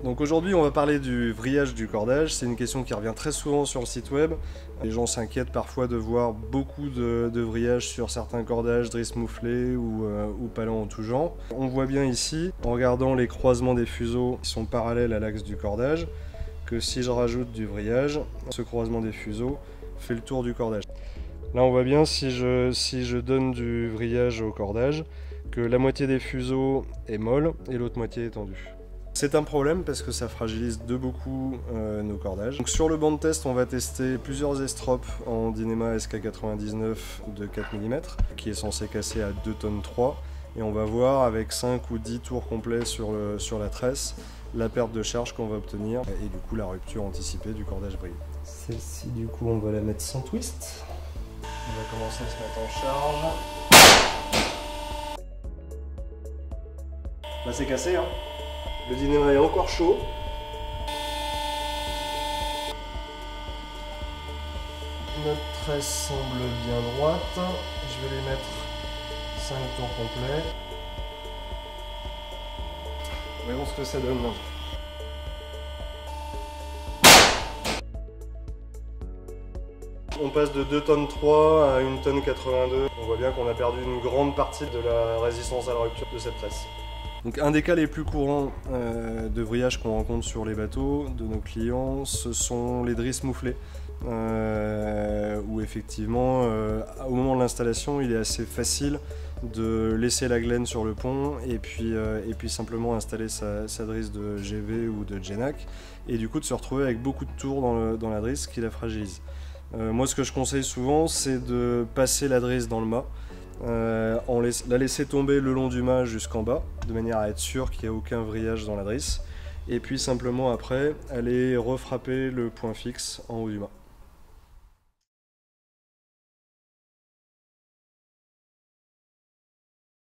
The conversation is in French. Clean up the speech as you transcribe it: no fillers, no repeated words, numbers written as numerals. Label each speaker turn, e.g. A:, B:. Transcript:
A: Donc aujourd'hui on va parler du vrillage du cordage, c'est une question qui revient très souvent sur le site web. Les gens s'inquiètent parfois de voir beaucoup de vrillage sur certains cordages, drisses mouflées ou palans en tout genre. On voit bien ici, en regardant les croisements des fuseaux qui sont parallèles à l'axe du cordage, que si je rajoute du vrillage, ce croisement des fuseaux fait le tour du cordage. Là on voit bien si je donne du vrillage au cordage, que la moitié des fuseaux est molle et l'autre moitié est tendue. C'est un problème parce que ça fragilise de beaucoup nos cordages. Donc sur le banc de test, on va tester plusieurs estropes en Dyneema SK99 de 4 mm qui est censé casser à 2 tonnes 3 et on va voir avec 5 ou 10 tours complets sur la tresse la perte de charge qu'on va obtenir et du coup la rupture anticipée du cordage brillé. Celle-ci du coup on va la mettre sans twist. On va commencer à se mettre en charge. Là c'est cassé hein. Le Dyneema est encore chaud. Notre tresse semble bien droite. Je vais les mettre 5 tours complets. Voyons ce que ça donne. On passe de 2 tonnes 3 à 1 tonne 82. On voit bien qu'on a perdu une grande partie de la résistance à la rupture de cette tresse. Donc un des cas les plus courants de vrillage qu'on rencontre sur les bateaux de nos clients, ce sont les drisses mouflées. Où effectivement, au moment de l'installation, il est assez facile de laisser la glaine sur le pont et puis simplement installer sa drisse de GV ou de Genac et du coup de se retrouver avec beaucoup de tours dans la drisse qui la fragilise. Moi ce que je conseille souvent c'est de passer la drisse dans le mât, la laisser tomber le long du mât jusqu'en bas de manière à être sûr qu'il n'y a aucun vrillage dans la drisse et puis simplement après aller refrapper le point fixe en haut du mât.